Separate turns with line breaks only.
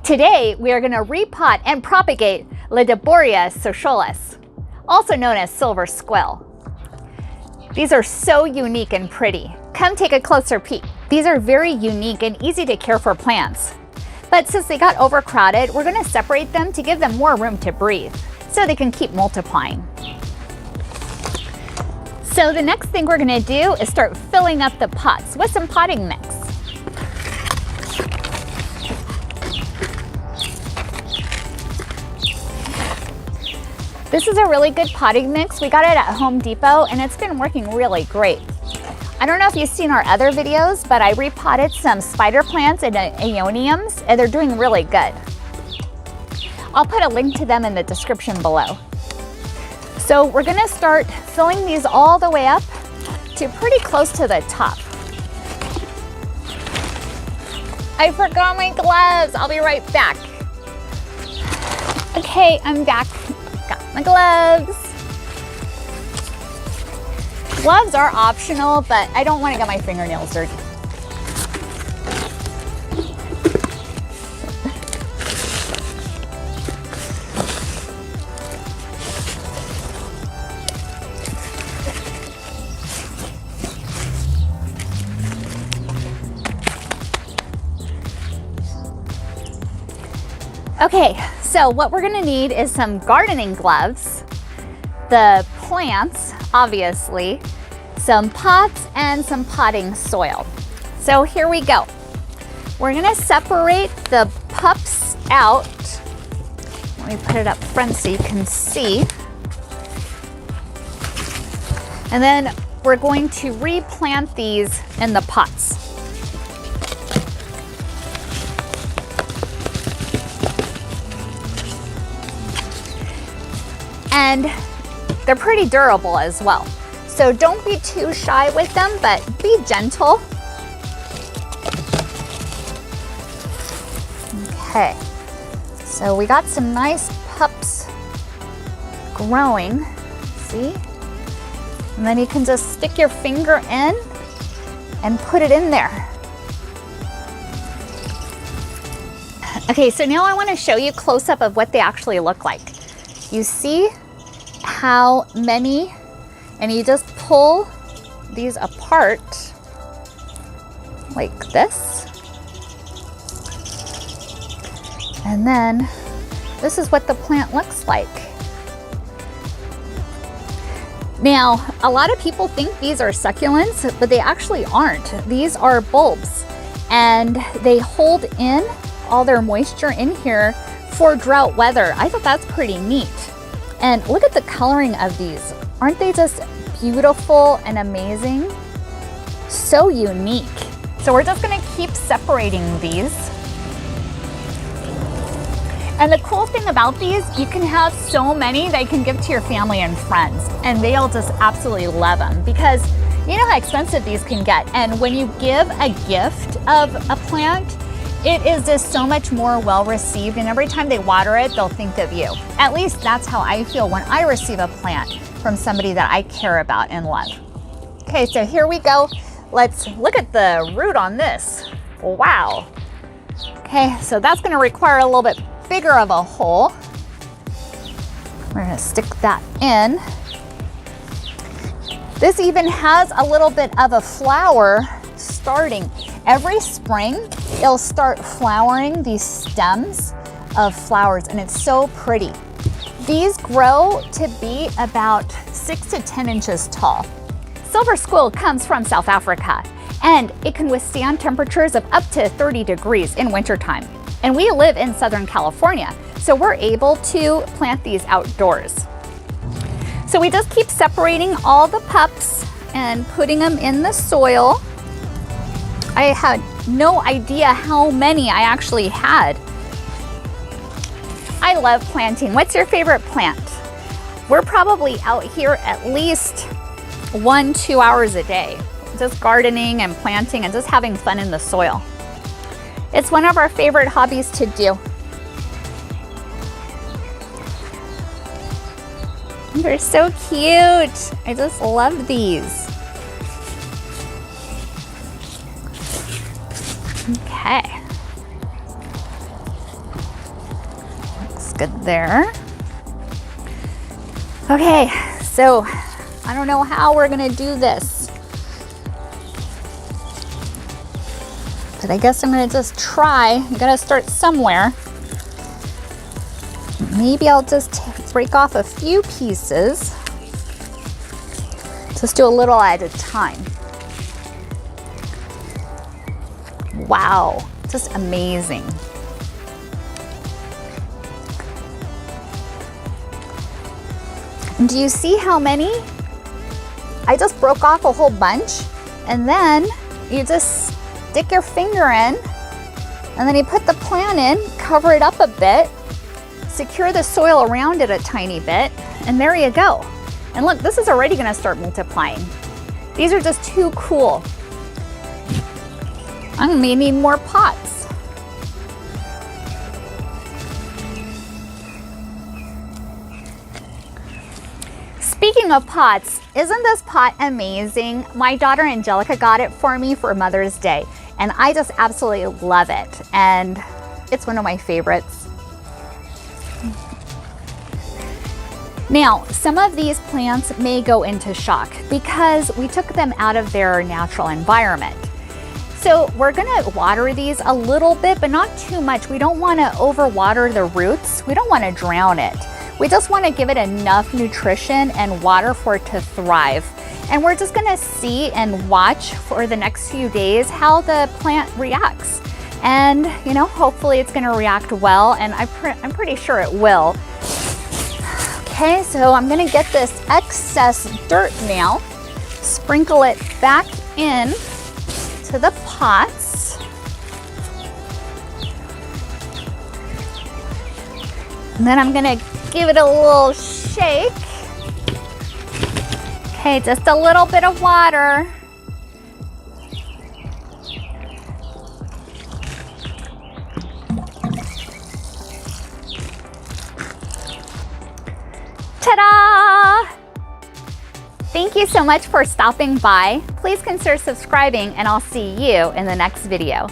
Today, we are going to repot and propagate Ledebouria Socialis, also known as Silver Squill. These are so unique and pretty. Come take a closer peek. These are very unique and easy to care for plants. But since they got overcrowded, we're going to separate them to give them more room to breathe so they can keep multiplying. So the next thing we're going to do is start filling up the pots with some potting mix. This is a really good potting mix. We got it at Home Depot and it's been working really great. I don't know if you've seen our other videos, but I repotted some spider plants and Aeoniums and they're doing really good. I'll put a link to them in the description below. So we're gonna start filling these all the way up to pretty close to the top. I forgot my gloves. I'll be right back. Okay, I'm back. Got my gloves. Gloves are optional, but I don't want to get my fingernails dirty. Okay, so what we're gonna need is some gardening gloves, the plants, obviously, some pots, and some potting soil. So here we go. We're gonna separate the pups out. Let me put it up front so you can see. And then we're going to replant these in the pots. And they're pretty durable as well. So don't be too shy with them, but be gentle. Okay, so we got some nice pups growing, see? And then you can just stick your finger in and put it in there. Okay, so now I want to show you close up of what they actually look like. You see how many, and you just pull these apart like this. And then this is what the plant looks like. Now, a lot of people think these are succulents, but they actually aren't. These are bulbs, and they hold in all their moisture in here for drought weather. I thought that's pretty neat. And look at the coloring of these. Aren't they just beautiful and amazing? So unique. So we're just gonna keep separating these. And the cool thing about these, you can have so many that you can give to your family and friends, and they'll just absolutely love them, because you know how expensive these can get. And when you give a gift of a plant, it is just so much more well received, and every time they water it, they'll think of you. At least that's how I feel when I receive a plant from somebody that I care about and love. Okay, so here we go. Let's look at the root on this. Wow. Okay, so that's gonna require a little bit bigger of a hole. We're gonna stick that in. This even has a little bit of a flower starting. Every spring, it'll start flowering these stems of flowers, and it's so pretty. These grow to be about 6 to 10 inches tall. Silver Squill comes from South Africa, and it can withstand temperatures of up to 30 degrees in wintertime. And we live in Southern California, so we're able to plant these outdoors. So we just keep separating all the pups and putting them in the soil. I had no idea how many I actually had. I love planting. What's your favorite plant? We're probably out here at least 1-2 hours a day, just gardening and planting and just having fun in the soil. It's one of our favorite hobbies to do. They're so cute. I just love these. Okay. good there. Okay, so I don't know how we're gonna do this, but I guess I'm gonna just try. I gotta start somewhere. Maybe I'll just break off a few pieces. Just do a little at a time. Wow, just amazing. And do you see how many? I just broke off a whole bunch, and then you just stick your finger in, and then you put the plant in, cover it up a bit, secure the soil around it a tiny bit, and there you go. And look, this is already gonna start multiplying. These are just too cool. I'm gonna need more pots. Speaking of pots, isn't this pot amazing? My daughter Angelica got it for me for Mother's Day, and I just absolutely love it. And it's one of my favorites. Now, some of these plants may go into shock because we took them out of their natural environment. So we're gonna water these a little bit, but not too much. We don't wanna overwater the roots. We don't wanna drown it. We just wanna give it enough nutrition and water for it to thrive. And we're just gonna see and watch for the next few days how the plant reacts. And you know, hopefully it's gonna react well, and I'm pretty sure it will. Okay, so I'm gonna get this excess dirt now, sprinkle it back in to the pots. And then I'm gonna give it a little shake. Okay, just a little bit of water. Ta-da! Thank you so much for stopping by. Please consider subscribing, and I'll see you in the next video.